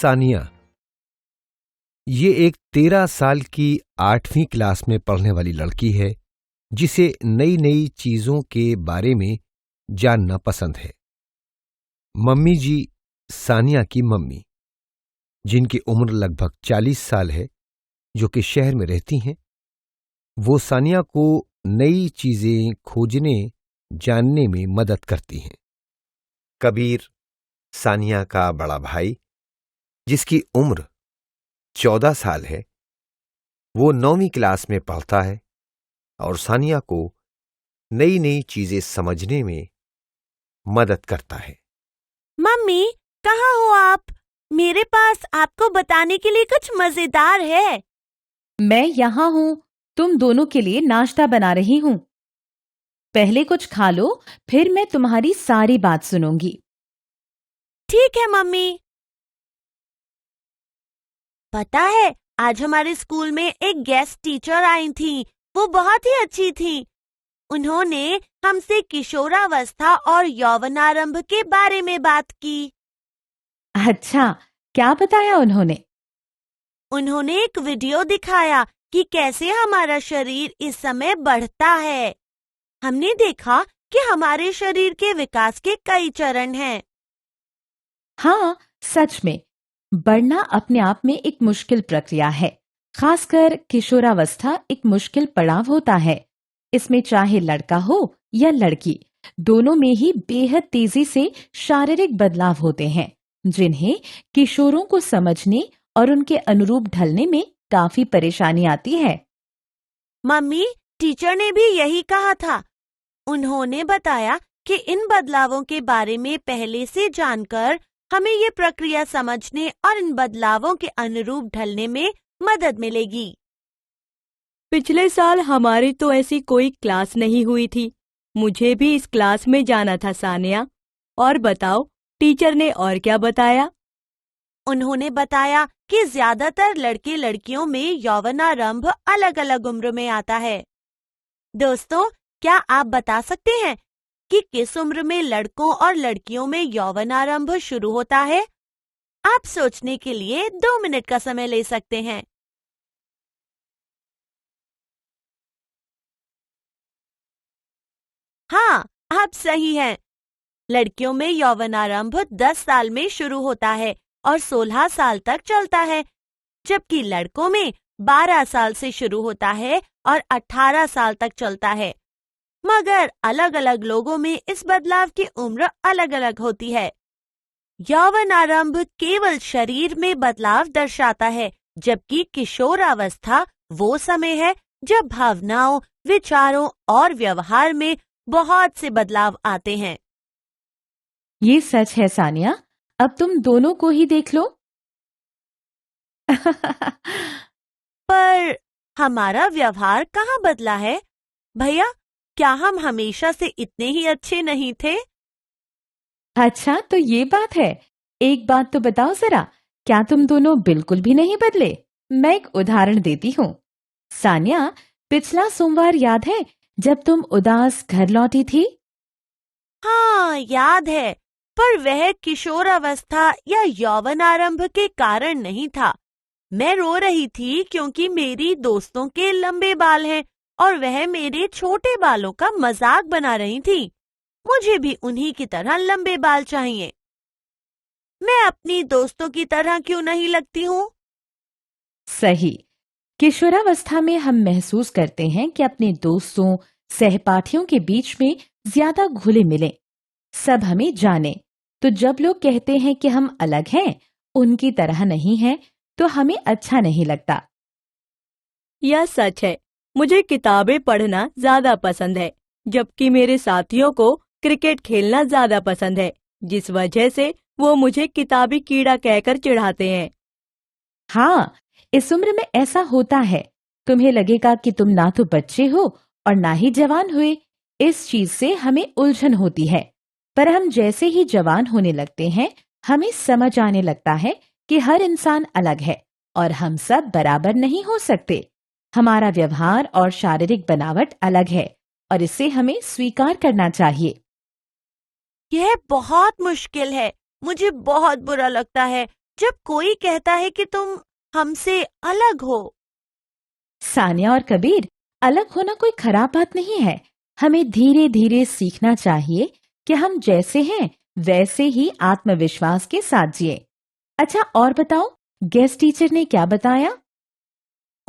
सानिया ये एक 13 साल की 8वीं क्लास में पढ़ने वाली लड़की है जिसे नई नई चीजों के बारे में जानना पसंद है। मम्मी जी सानिया की मम्मी, जिनकी उम्र लगभग 40 साल है, जो कि शहर में रहती हैं, वो सानिया को नई चीजें खोजने जानने में मदद करती हैं। कबीर सानिया का बड़ा भाई, जिसकी उम्र 14 साल है, वो 9वीं क्लास में पढ़ता है और सानिया को नई नई चीजें समझने में मदद करता है। मम्मी, कहाँ हो आप? मेरे पास आपको बताने के लिए कुछ मजेदार है। मैं यहाँ हूँ, तुम दोनों के लिए नाश्ता बना रही हूँ। पहले कुछ खा लो, फिर मैं तुम्हारी सारी बात सुनूंगी। ठीक है मम्मी। पता है, आज हमारे स्कूल में एक गेस्ट टीचर आई थी। वो बहुत ही अच्छी थी। उन्होंने हमसे किशोरावस्था और यौवनारंभ के बारे में बात की। अच्छा, क्या बताया उन्होंने? उन्होंने एक वीडियो दिखाया कि कैसे हमारा शरीर इस समय बढ़ता है। हमने देखा कि हमारे शरीर के विकास के कई चरण हैं। हाँ, सच में बढ़ना अपने आप में एक मुश्किल प्रक्रिया है। खासकर किशोरावस्था एक मुश्किल पड़ाव होता है। इसमें चाहे लड़का हो या लड़की, दोनों में ही बेहद तेजी से शारीरिक बदलाव होते हैं, जिन्हें किशोरों को समझने और उनके अनुरूप ढलने में काफी परेशानी आती है। मम्मी, टीचर ने भी यही कहा था। उन्होंने बताया कि इन बदलावों के बारे में पहले से जानकर हमें ये प्रक्रिया समझने और इन बदलावों के अनुरूप ढलने में मदद मिलेगी। पिछले साल हमारी तो ऐसी कोई क्लास नहीं हुई थी। मुझे भी इस क्लास में जाना था सानिया। और बताओ, टीचर ने और क्या बताया? उन्होंने बताया कि ज्यादातर लड़के लड़कियों में यौवनारंभ अलग अलग उम्र में आता है। दोस्तों, क्या आप बता सकते हैं कि किस उम्र में लड़कों और लड़कियों में यौवनारंभ शुरू होता है? आप सोचने के लिए 2 मिनट का समय ले सकते हैं। हाँ, आप सही हैं। लड़कियों में यौवनारंभ 10 साल में शुरू होता है और 16 साल तक चलता है, जबकि लड़कों में 12 साल से शुरू होता है और 18 साल तक चलता है। मगर अलग अलग लोगों में इस बदलाव की उम्र अलग अलग होती है। यौवनारंभ केवल शरीर में बदलाव दर्शाता है, जबकि किशोरावस्था वो समय है जब भावनाओं, विचारों और व्यवहार में बहुत से बदलाव आते हैं। ये सच है सानिया, अब तुम दोनों को ही देख लो। पर हमारा व्यवहार कहाँ बदला है? भैया, क्या हम हमेशा से इतने ही अच्छे नहीं थे? अच्छा, तो ये बात है। एक बात तो बताओ जरा, क्या तुम दोनों बिल्कुल भी नहीं बदले? मैं एक उदाहरण देती हूँ। सानिया, पिछला सोमवार याद है जब तुम उदास घर लौटी थी? हाँ, याद है, पर वह किशोरावस्था या यौवनारंभ के कारण नहीं था। मैं रो रही थी क्योंकि मेरी दोस्तों के लंबे बाल हैं और वह मेरे छोटे बालों का मजाक बना रही थी। मुझे भी उन्हीं की तरह लंबे बाल चाहिए। मैं अपनी दोस्तों की तरह क्यों नहीं लगती हूँ? सही। किशोरावस्था में हम महसूस करते हैं कि अपने दोस्तों, सहपाठियों के बीच में ज्यादा घुले मिले, सब हमें जाने। तो जब लोग कहते हैं कि हम अलग हैं, उनकी तरह नहीं हैं, तो हमें अच्छा नहीं लगता। यह सच है। मुझे किताबें पढ़ना ज्यादा पसंद है, जबकि मेरे साथियों को क्रिकेट खेलना ज्यादा पसंद है, जिस वजह से वो मुझे किताबी कीड़ा कहकर चिढ़ाते हैं। हाँ, इस उम्र में ऐसा होता है। तुम्हें लगेगा कि तुम ना तो बच्चे हो और ना ही जवान हुए। इस चीज से हमें उलझन होती है। पर हम जैसे ही जवान होने लगते हैं, हमें समझ आने लगता है कि हर इंसान अलग है और हम सब बराबर नहीं हो सकते। हमारा व्यवहार और शारीरिक बनावट अलग है और इसे हमें स्वीकार करना चाहिए। यह बहुत मुश्किल है। मुझे बहुत बुरा लगता है जब कोई कहता है कि तुम हमसे अलग हो। सानिया और कबीर, अलग होना कोई खराब बात नहीं है। हमें धीरे धीरे सीखना चाहिए कि हम जैसे हैं वैसे ही आत्मविश्वास के साथ जिए। अच्छा, और बताओ, गेस्ट टीचर ने क्या बताया?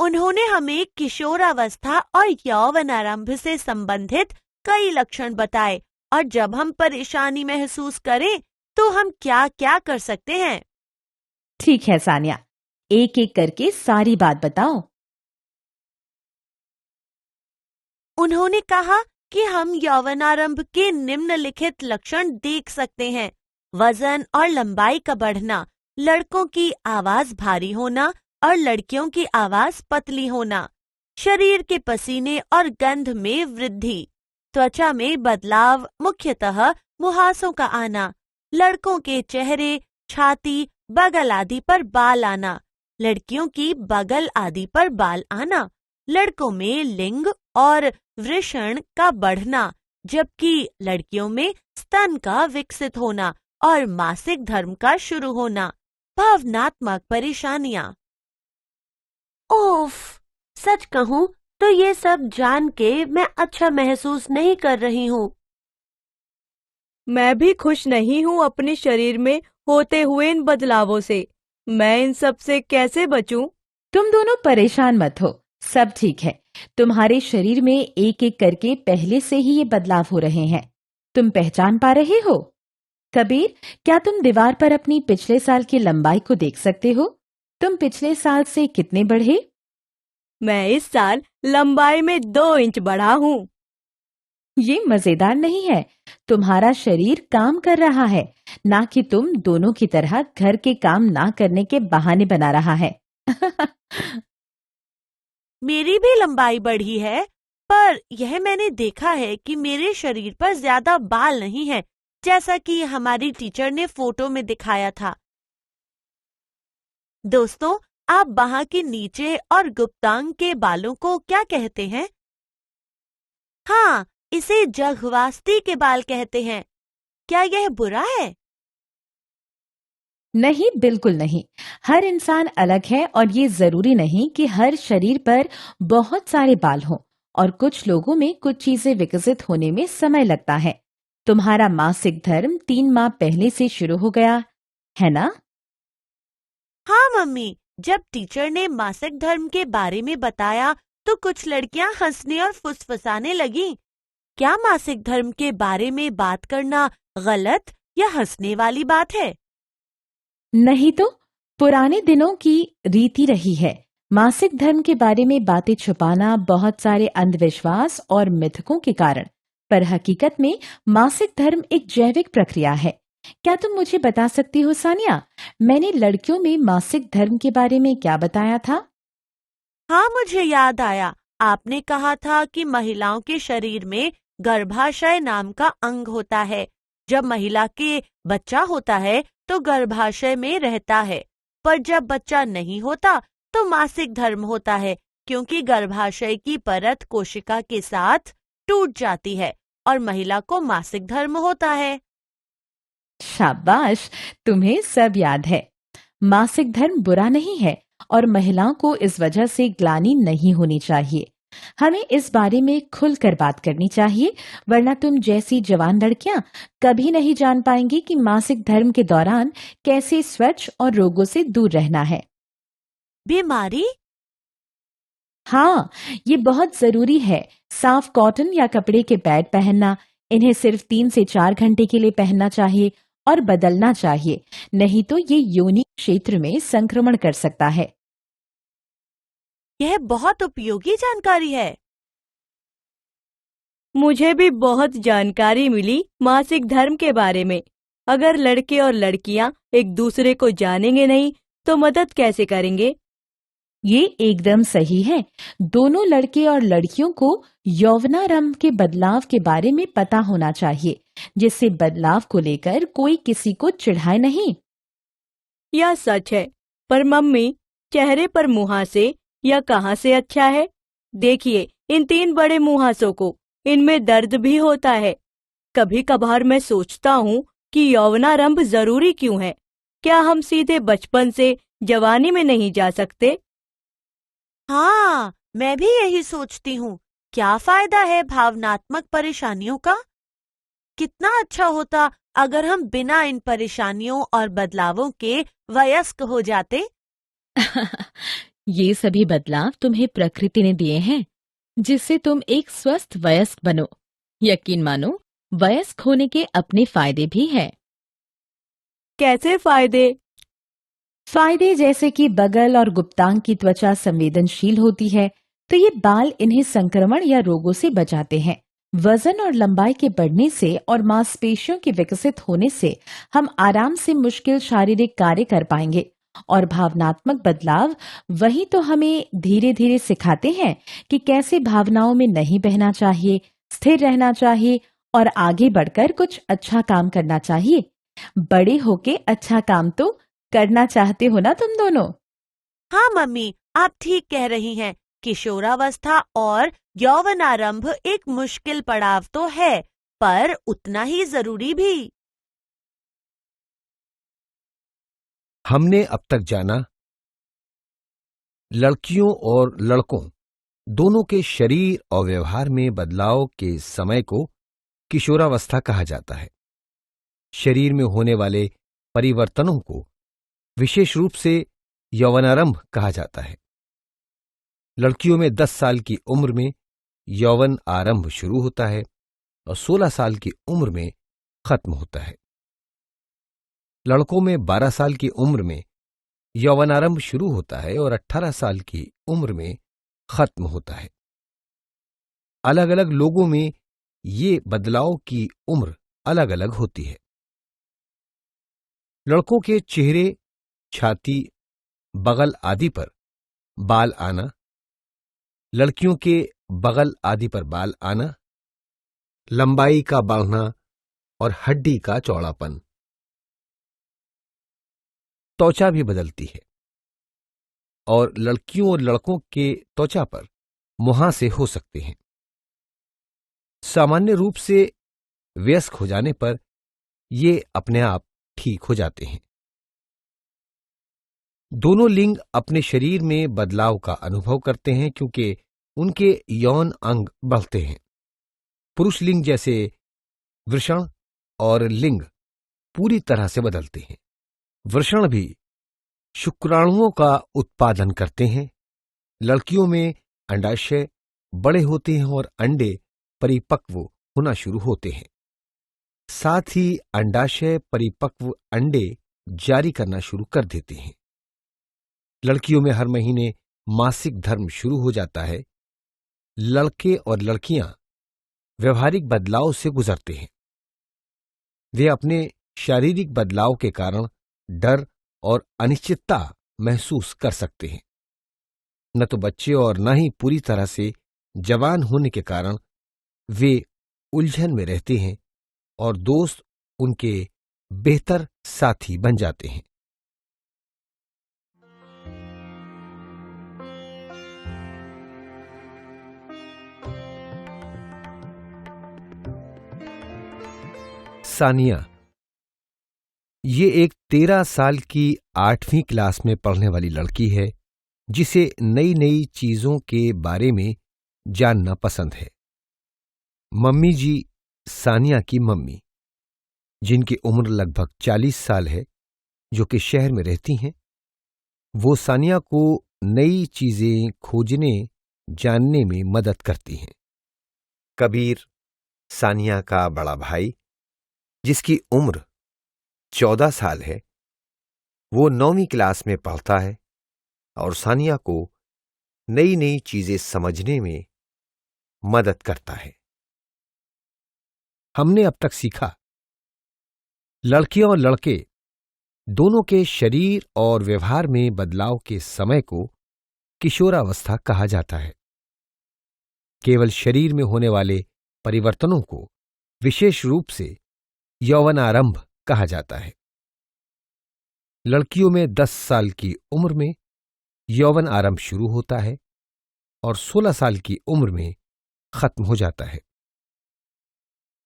उन्होंने हमें किशोरावस्था और यौवनारंभ से संबंधित कई लक्षण बताए और जब हम परेशानी महसूस करें तो हम क्या क्या कर सकते हैं। ठीक है सानिया, एक एक करके सारी बात बताओ। उन्होंने कहा कि हम यौवनारंभ के निम्नलिखित लक्षण देख सकते हैं: वजन और लंबाई का बढ़ना, लड़कों की आवाज भारी होना और लड़कियों की आवाज पतली होना, शरीर के पसीने और गंध में वृद्धि, त्वचा में बदलाव, मुख्यतः मुहासों का आना, लड़कों के चेहरे, छाती, बगल आदि पर बाल आना, लड़कियों की बगल आदि पर बाल आना, लड़कों में लिंग और वृषण का बढ़ना, जबकि लड़कियों में स्तन का विकसित होना और मासिक धर्म का शुरू होना, भावनात्मक परेशानियां। ओफ, सच कहूँ तो ये सब जान के मैं अच्छा महसूस नहीं कर रही हूँ। मैं भी खुश नहीं हूँ अपने शरीर में होते हुए इन बदलावों से। मैं इन सब से कैसे बचूं? तुम दोनों परेशान मत हो, सब ठीक है। तुम्हारे शरीर में एक एक करके पहले से ही ये बदलाव हो रहे हैं। तुम पहचान पा रहे हो? कबीर, क्या तुम दीवार पर अपनी पिछले साल की लंबाई को देख सकते हो? तुम पिछले साल से कितने बढ़े? मैं इस साल लंबाई में 2 इंच बढ़ा हूँ। ये मजेदार नहीं है। तुम्हारा शरीर काम कर रहा है, ना कि तुम दोनों की तरह घर के काम ना करने के बहाने बना रहा है। मेरी भी लंबाई बढ़ी है, पर यह मैंने देखा है कि मेरे शरीर पर ज्यादा बाल नहीं है, जैसा कि हमारी टीचर ने फोटो में दिखाया था। दोस्तों, आप बाह के नीचे और गुप्तांग के बालों को क्या कहते हैं? हाँ, इसे जघवास्ती के बाल कहते हैं। क्या यह बुरा है? नहीं, बिल्कुल नहीं। हर इंसान अलग है और ये जरूरी नहीं कि हर शरीर पर बहुत सारे बाल हों, और कुछ लोगों में कुछ चीजें विकसित होने में समय लगता है। तुम्हारा मासिक धर्म 3 माह पहले से शुरू हो गया है ना? हाँ मम्मी, जब टीचर ने मासिक धर्म के बारे में बताया तो कुछ लड़कियां हंसने और फुसफुसाने लगीं। क्या मासिक धर्म के बारे में बात करना गलत या हंसने वाली बात है? नहीं तो, पुराने दिनों की रीति रही है। मासिक धर्म के बारे में बातें छुपाना बहुत सारे अंधविश्वास और मिथकों के कारण, पर हकीकत में मासिक धर्म एक जैविक प्रक्रिया है। क्या तुम मुझे बता सकती हो सानिया, मैंने लड़कियों में मासिक धर्म के बारे में क्या बताया था? हाँ, मुझे याद आया। आपने कहा था कि महिलाओं के शरीर में गर्भाशय नाम का अंग होता है। जब महिला के बच्चा होता है तो गर्भाशय में रहता है, पर जब बच्चा नहीं होता तो मासिक धर्म होता है, क्योंकि गर्भाशय की परत कोशिका के साथ टूट जाती है और महिला को मासिक धर्म होता है। शाबाश, तुम्हें सब याद है। मासिक धर्म बुरा नहीं है और महिलाओं को इस वजह से ग्लानि नहीं होनी चाहिए। हमें इस बारे में खुलकर बात करनी चाहिए, वरना तुम जैसी जवान लड़कियां कभी नहीं जान पाएंगी कि मासिक धर्म के दौरान कैसे स्वच्छ और रोगों से दूर रहना है। बीमारी? हाँ, ये बहुत जरूरी है। साफ कॉटन या कपड़े के पैड पहनना, इन्हें सिर्फ 3 से 4 घंटे के लिए पहनना चाहिए और बदलना चाहिए, नहीं तो ये योनि क्षेत्र में संक्रमण कर सकता है। यह बहुत उपयोगी जानकारी है। मुझे भी बहुत जानकारी मिली मासिक धर्म के बारे में। अगर लड़के और लड़कियां एक दूसरे को जानेंगे नहीं तो मदद कैसे करेंगे? ये एकदम सही है। दोनों लड़के और लड़कियों को यौवनारंभ के बदलाव के बारे में पता होना चाहिए, जिससे बदलाव को लेकर कोई किसी को चिढ़ाए नहीं। यह सच है, पर मम्मी, चेहरे पर मुहासे यह कहाँ से अच्छा है? देखिए इन 3 बड़े मुहासों को, इनमें दर्द भी होता है। कभी कभार मैं सोचता हूँ कि यौवनारंभ जरूरी क्यों है। क्या हम सीधे बचपन से जवानी में नहीं जा सकते? हाँ, मैं भी यही सोचती हूँ। क्या फायदा है भावनात्मक परेशानियों का? कितना अच्छा होता अगर हम बिना इन परेशानियों और बदलावों के वयस्क हो जाते। ये सभी बदलाव तुम्हें प्रकृति ने दिए हैं, जिससे तुम एक स्वस्थ वयस्क बनो। यकीन मानो, वयस्क होने के अपने फायदे भी हैं। कैसे फायदे? फायदे जैसे कि बगल और गुप्तांग की त्वचा संवेदनशील होती है, तो ये बाल इन्हें संक्रमण या रोगों से बचाते हैं। वजन और लंबाई के बढ़ने से और मांसपेशियों के विकसित होने से हम आराम से मुश्किल शारीरिक कार्य कर पाएंगे। और भावनात्मक बदलाव वही तो हमें धीरे धीरे सिखाते हैं कि कैसे भावनाओं में नहीं बहना चाहिए, स्थिर रहना चाहिए और आगे बढ़कर कुछ अच्छा काम करना चाहिए। बड़े होके अच्छा काम तो करना चाहते हो ना तुम दोनों? हाँ मम्मी, आप ठीक कह रही हैं। किशोरावस्था और यौवनारंभ एक मुश्किल पड़ाव तो है, पर उतना ही जरूरी भी। हमने अब तक जाना लड़कियों और लड़कों दोनों के शरीर और व्यवहार में बदलाव के समय को किशोरावस्था कहा जाता है। शरीर में होने वाले परिवर्तनों को विशेष रूप से यौवनारंभ कहा जाता है। लड़कियों में 10 साल की उम्र में यौवन आरंभ शुरू होता है और 16 साल की उम्र में खत्म होता है। लड़कों में 12 साल की उम्र में यौवनारंभ शुरू होता है और 18 साल की उम्र में खत्म होता है। अलग अलग लोगों में ये बदलाव की उम्र अलग अलग होती है। लड़कों के चेहरे, छाती, बगल आदि पर बाल आना, लड़कियों के बगल आदि पर बाल आना, लंबाई का बढ़ना और हड्डी का चौड़ापन। त्वचा भी बदलती है और लड़कियों और लड़कों के त्वचा पर मुहांसे हो सकते हैं। सामान्य रूप से वयस्क हो जाने पर ये अपने आप ठीक हो जाते हैं। दोनों लिंग अपने शरीर में बदलाव का अनुभव करते हैं क्योंकि उनके यौन अंग बढ़ते हैं। पुरुष लिंग जैसे वृषण और लिंग पूरी तरह से बदलते हैं। वृषण भी शुक्राणुओं का उत्पादन करते हैं। लड़कियों में अंडाशय बड़े होते हैं और अंडे परिपक्व होना शुरू होते हैं। साथ ही अंडाशय परिपक्व अंडे जारी करना शुरू कर देते हैं। लड़कियों में हर महीने मासिक धर्म शुरू हो जाता है। लड़के और लड़कियां व्यवहारिक बदलाव से गुजरते हैं। वे अपने शारीरिक बदलाव के कारण डर और अनिश्चितता महसूस कर सकते हैं। न तो बच्चे और न ही पूरी तरह से जवान होने के कारण वे उलझन में रहते हैं और दोस्त उनके बेहतर साथी बन जाते हैं। सानिया ये एक 13 साल की 8वीं क्लास में पढ़ने वाली लड़की है जिसे नई नई चीजों के बारे में जानना पसंद है। मम्मी जी सानिया की मम्मी, जिनकी उम्र लगभग 40 साल है, जो कि शहर में रहती हैं, वो सानिया को नई चीजें खोजने जानने में मदद करती हैं। कबीर, सानिया का बड़ा भाई, जिसकी उम्र 14 साल है, वो 9वीं क्लास में पढ़ता है और सानिया को नई नई चीजें समझने में मदद करता है। हमने अब तक सीखा लड़कियां और लड़के दोनों के शरीर और व्यवहार में बदलाव के समय को किशोरावस्था कहा जाता है। केवल शरीर में होने वाले परिवर्तनों को विशेष रूप से यौवनारंभ कहा जाता है। लड़कियों में 10 साल की उम्र में यौवन आरंभ शुरू होता है और 16 साल की उम्र में खत्म हो जाता है।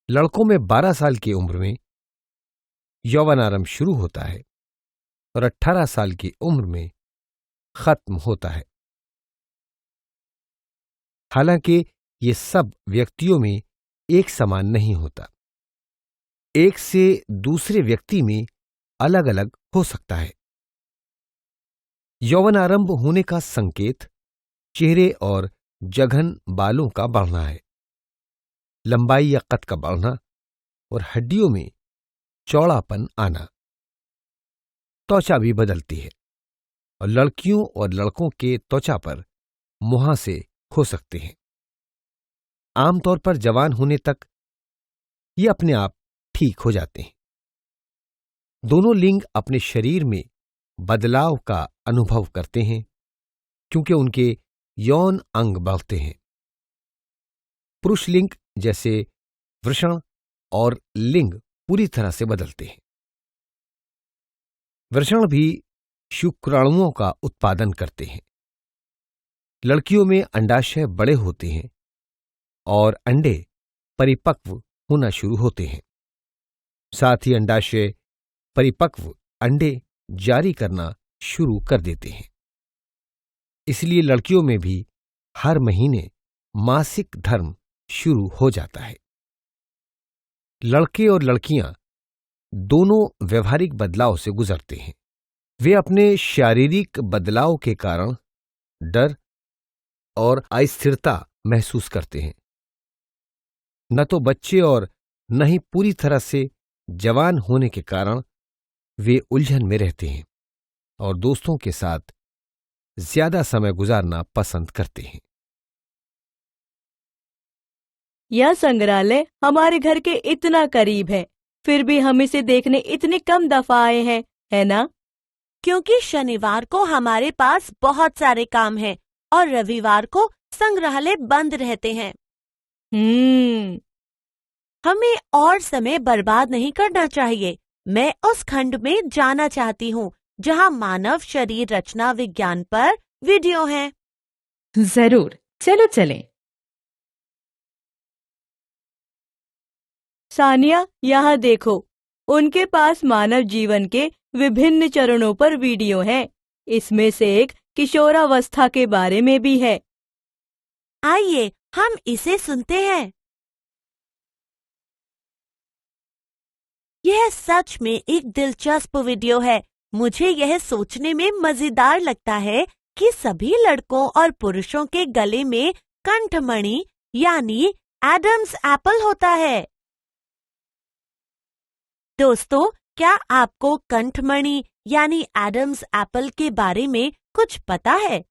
लड़कों में 12 साल की उम्र में यौवन आरंभ शुरू होता है और 18 साल की उम्र में खत्म होता है। हालांकि ये सब व्यक्तियों में एक समान नहीं होता, एक से दूसरे व्यक्ति में अलग अलग हो सकता है। यौवन आरंभ होने का संकेत चेहरे और जघन बालों का बढ़ना है, लंबाई या कद का बढ़ना और हड्डियों में चौड़ापन आना। त्वचा भी बदलती है और लड़कियों और लड़कों के त्वचा पर मुहांसे हो सकते हैं। आमतौर पर जवान होने तक ये अपने आप ठीक हो जाते हैं। दोनों लिंग अपने शरीर में बदलाव का अनुभव करते हैं क्योंकि उनके यौन अंग बढ़ते हैं। पुरुष लिंग जैसे वृषण और लिंग पूरी तरह से बदलते हैं। वृषण भी शुक्राणुओं का उत्पादन करते हैं। लड़कियों में अंडाशय बड़े होते हैं और अंडे परिपक्व होना शुरू होते हैं। साथ ही अंडाशय परिपक्व अंडे जारी करना शुरू कर देते हैं। इसलिए लड़कियों में भी हर महीने मासिक धर्म शुरू हो जाता है। लड़के और लड़कियां दोनों व्यवहारिक बदलाव से गुजरते हैं। वे अपने शारीरिक बदलाव के कारण डर और अस्थिरता महसूस करते हैं। न तो बच्चे और न ही पूरी तरह से जवान होने के कारण वे उलझन में रहते हैं और दोस्तों के साथ ज्यादा समय गुजारना पसंद करते हैं। यह संग्रहालय हमारे घर के इतना करीब है, फिर भी हम इसे देखने इतनी कम दफा आए हैं, है ना? क्योंकि शनिवार को हमारे पास बहुत सारे काम हैं और रविवार को संग्रहालय बंद रहते हैं। हमें और समय बर्बाद नहीं करना चाहिए। मैं उस खंड में जाना चाहती हूँ जहाँ मानव शरीर रचना विज्ञान पर वीडियो है। जरूर, चलो चलें। सानिया, यहाँ देखो, उनके पास मानव जीवन के विभिन्न चरणों पर वीडियो है। इसमें से एक किशोरावस्था के बारे में भी है। आइए हम इसे सुनते हैं। यह सच में एक दिलचस्प वीडियो है। मुझे यह सोचने में मजेदार लगता है कि सभी लड़कों और पुरुषों के गले में कंठमणि यानी एडम्स एप्पल होता है। दोस्तों, क्या आपको कंठमणि यानी एडम्स एप्पल के बारे में कुछ पता है?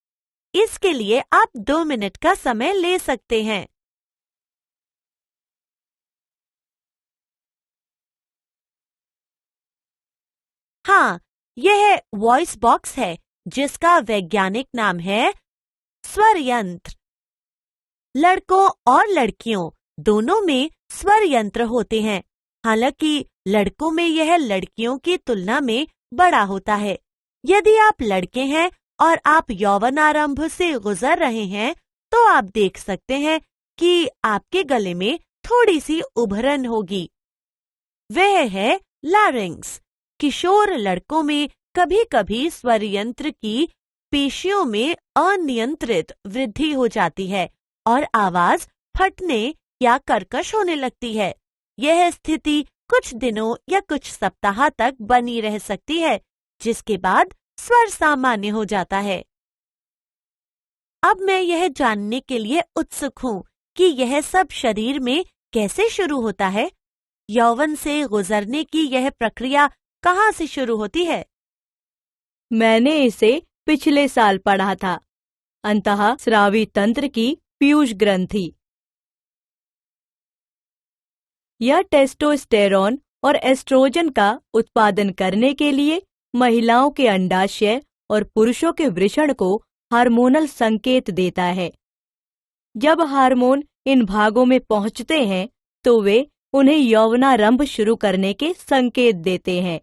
इसके लिए आप 2 मिनट का समय ले सकते हैं। हाँ, यह वॉइस बॉक्स है जिसका वैज्ञानिक नाम है स्वर यंत्र। लड़कों और लड़कियों दोनों में स्वर यंत्र होते हैं। हालांकि लड़कों में यह लड़कियों की तुलना में बड़ा होता है। यदि आप लड़के हैं और आप यौवनारंभ से गुजर रहे हैं तो आप देख सकते हैं कि आपके गले में थोड़ी सी उभरन होगी। वह है लारिंक्स। किशोर लड़कों में कभी कभी स्वर यंत्र की पेशियों में अनियंत्रित वृद्धि हो जाती है और आवाज फटने या कर्कश होने लगती है। यह स्थिति कुछ दिनों या कुछ सप्ताह तक बनी रह सकती है, जिसके बाद स्वर सामान्य हो जाता है। अब मैं यह जानने के लिए उत्सुक हूँ कि यह सब शरीर में कैसे शुरू होता है। यौवन से गुजरने की यह प्रक्रिया कहाँ से शुरू होती है? मैंने इसे पिछले साल पढ़ा था। अंतःस्रावी तंत्र की पीयूष ग्रंथि। यह टेस्टोस्टेरोन और एस्ट्रोजन का उत्पादन करने के लिए महिलाओं के अंडाशय और पुरुषों के वृषण को हार्मोनल संकेत देता है। जब हार्मोन इन भागों में पहुंचते हैं तो वे उन्हें यौवनारंभ शुरू करने के संकेत देते हैं।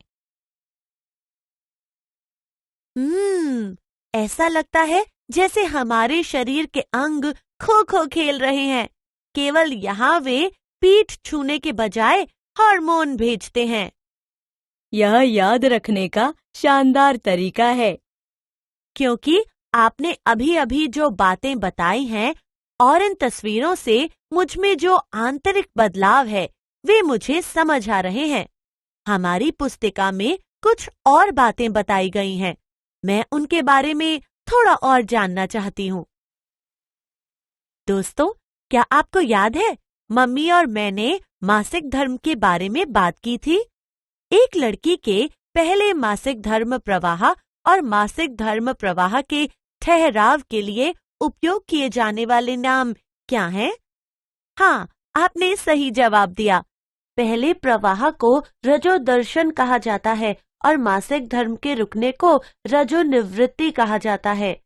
ऐसा लगता है जैसे हमारे शरीर के अंग खो खो खेल रहे हैं। केवल यहाँ वे पीठ छूने के बजाय हार्मोन भेजते हैं। यह याद रखने का शानदार तरीका है। क्योंकि आपने अभी-अभी जो बातें बताई हैं और इन तस्वीरों से मुझ में जो आंतरिक बदलाव है, वे मुझे समझ आ रहे हैं। हमारी पुस्तिका में कुछ और बातें बताई गई हैं। मैं उनके बारे में थोड़ा और जानना चाहती हूँ। दोस्तों, क्या आपको याद है मम्मी और मैंने मासिक धर्म के बारे में बात की थी? एक लड़की के पहले मासिक धर्म प्रवाह और मासिक धर्म प्रवाह के ठहराव के लिए उपयोग किए जाने वाले नाम क्या हैं? हाँ, आपने सही जवाब दिया। पहले प्रवाह को रजोदर्शन कहा जाता है और मासिक धर्म के रुकने को रजोनिवृत्ति कहा जाता है।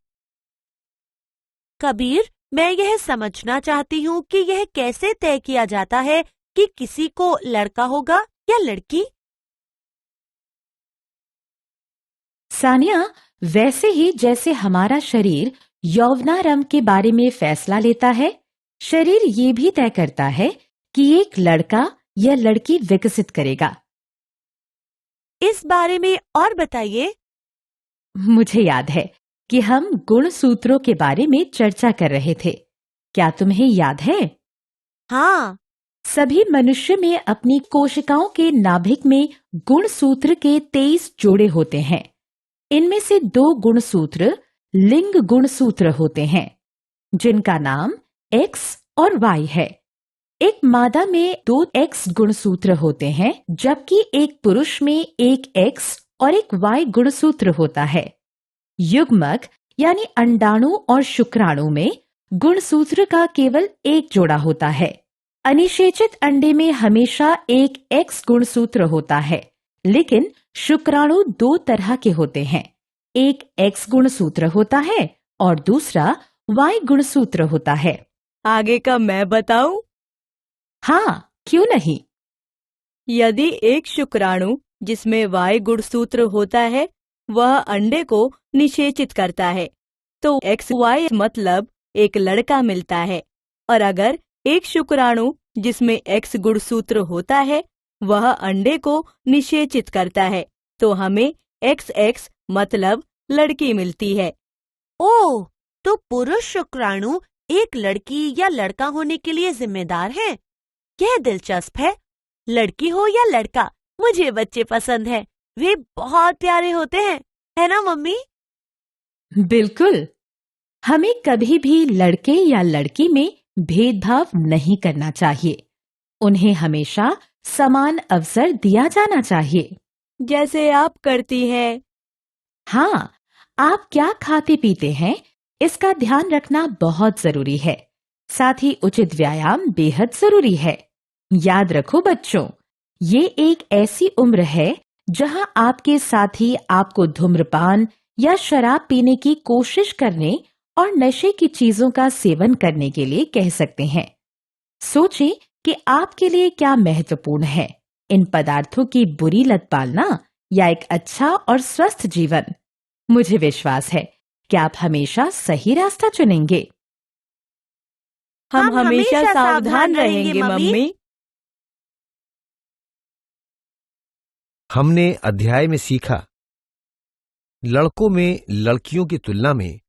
कबीर, मैं यह समझना चाहती हूँ कि यह कैसे तय किया जाता है कि किसी को लड़का होगा या लड़की? सानिया, वैसे ही जैसे हमारा शरीर यौवनारंभ के बारे में फैसला लेता है, शरीर ये भी तय करता है कि एक लड़का या लड़की विकसित करेगा। इस बारे में और बताइए। मुझे याद है कि हम गुण सूत्रों के बारे में चर्चा कर रहे थे। क्या तुम्हें याद है? हाँ, सभी मनुष्य में अपनी कोशिकाओं के नाभिक में गुण सूत्र के 23 जोड़े होते हैं। इनमें से 2 गुणसूत्र लिंग गुणसूत्र होते हैं, जिनका नाम X और Y है। एक मादा में 2 X गुणसूत्र होते हैं, जबकि एक पुरुष में एक X और एक Y गुणसूत्र होता है। युग्मक यानी अंडाणु और शुक्राणु में गुणसूत्र का केवल एक जोड़ा होता है। अनिषेचित अंडे में हमेशा एक X गुणसूत्र होता है, लेकिन शुक्राणु 2 तरह के होते हैं। एक X गुणसूत्र होता है और दूसरा Y गुणसूत्र होता है। आगे का मैं बताऊं? हाँ, क्यों नहीं? यदि एक शुक्राणु जिसमें Y गुणसूत्र होता है वह अंडे को निषेचित करता है, तो XY मतलब एक लड़का मिलता है। और अगर एक शुक्राणु जिसमें X गुणसूत्र होता है वह अंडे को निषेचित करता है, तो हमें XX मतलब लड़की मिलती है। ओह, तो पुरुष शुक्राणु एक लड़की या लड़का होने के लिए जिम्मेदार है। यह दिलचस्प है। लड़की हो या लड़का, मुझे बच्चे पसंद हैं। वे बहुत प्यारे होते हैं, है ना मम्मी? बिल्कुल। हमें कभी भी लड़के या लड़की में भेदभाव नहीं करना चाहिए। उन्हें हमेशा समान अवसर दिया जाना चाहिए। जैसे आप करती हैं। हाँ, आप क्या खाते पीते हैं, इसका ध्यान रखना बहुत जरूरी है। साथ ही उचित व्यायाम बेहद जरूरी है। याद रखो बच्चों, ये एक ऐसी उम्र है जहां आपके साथी आपको धूम्रपान या शराब पीने की कोशिश करने और नशे की चीजों का सेवन करने के लिए कह सकते हैं। सोचें कि आपके लिए क्या महत्वपूर्ण है, इन पदार्थों की बुरी लत पालना या एक अच्छा और स्वस्थ जीवन। मुझे विश्वास है कि आप हमेशा सही रास्ता चुनेंगे। हम हमेशा सावधान रहेंगे मम्मी। हमने अध्याय में सीखा, लड़कों में लड़कियों की तुलना में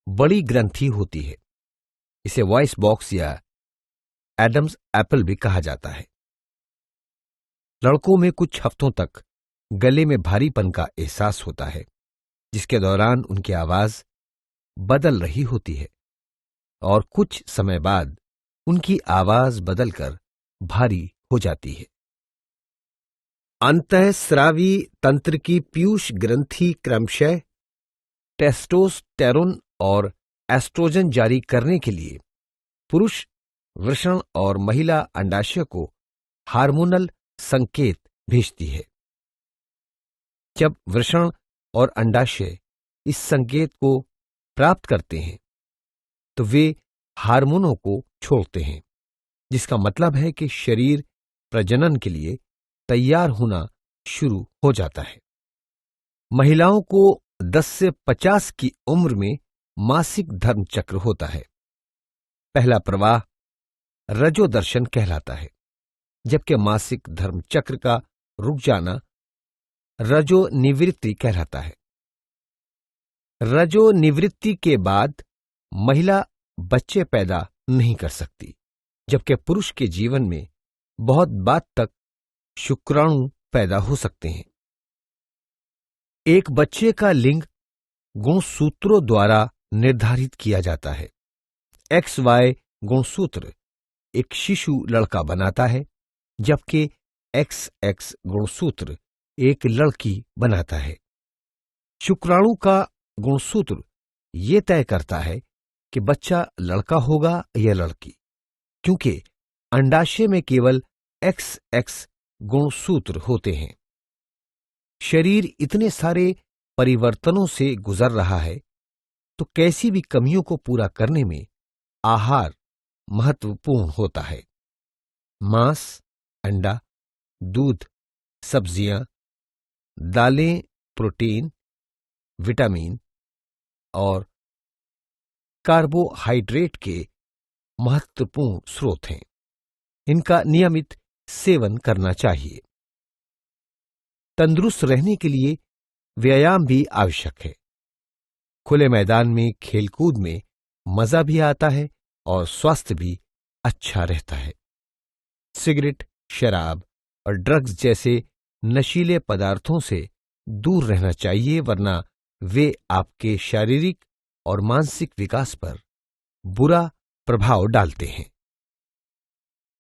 बड़ी ग्रंथि होती है। इसे वॉइस बॉक्स या एडम्स एप्पल भी कहा जाता है। लड़कों में कुछ हफ्तों तक गले में भारीपन का एहसास होता है, जिसके दौरान उनकी आवाज बदल रही होती है और कुछ समय बाद उनकी आवाज बदलकर भारी हो जाती है। अंतःस्रावी तंत्र की पीयूष ग्रंथि क्रमशः टेस्टोस्टेरोन और एस्ट्रोजन जारी करने के लिए पुरुष वृषण और महिला अंडाशय को हार्मोनल संकेत भेजती है। जब वृषण और अंडाशय इस संकेत को प्राप्त करते हैं तो वे हार्मोनों को छोड़ते हैं, जिसका मतलब है कि शरीर प्रजनन के लिए तैयार होना शुरू हो जाता है। महिलाओं को 10 से 50 की उम्र में मासिक धर्म चक्र होता है। पहला प्रवाह रजोदर्शन कहलाता है, जबकि मासिक धर्म चक्र का रुक जाना रजोनिवृत्ति कहलाता है। रजोनिवृत्ति के बाद महिला बच्चे पैदा नहीं कर सकती, जबकि पुरुष के जीवन में बहुत बाद तक शुक्राणु पैदा हो सकते हैं। एक बच्चे का लिंग गुणसूत्रों द्वारा निर्धारित किया जाता है। XY गुणसूत्र एक शिशु लड़का बनाता है, जबकि XX गुणसूत्र एक लड़की बनाता है। शुक्राणु का गुणसूत्र ये तय करता है कि बच्चा लड़का होगा या लड़की, क्योंकि अंडाशय में केवल XX गुणसूत्र होते हैं। शरीर इतने सारे परिवर्तनों से गुजर रहा है, तो कैसी भी कमियों को पूरा करने में आहार महत्वपूर्ण होता है। मांस, अंडा, दूध, सब्जियां, दालें प्रोटीन, विटामिन और कार्बोहाइड्रेट के महत्वपूर्ण स्रोत हैं। इनका नियमित सेवन करना चाहिए। तंदुरुस्त रहने के लिए व्यायाम भी आवश्यक है। खुले मैदान में खेलकूद में मजा भी आता है और स्वास्थ्य भी अच्छा रहता है। सिगरेट, शराब और ड्रग्स जैसे नशीले पदार्थों से दूर रहना चाहिए, वरना वे आपके शारीरिक और मानसिक विकास पर बुरा प्रभाव डालते हैं।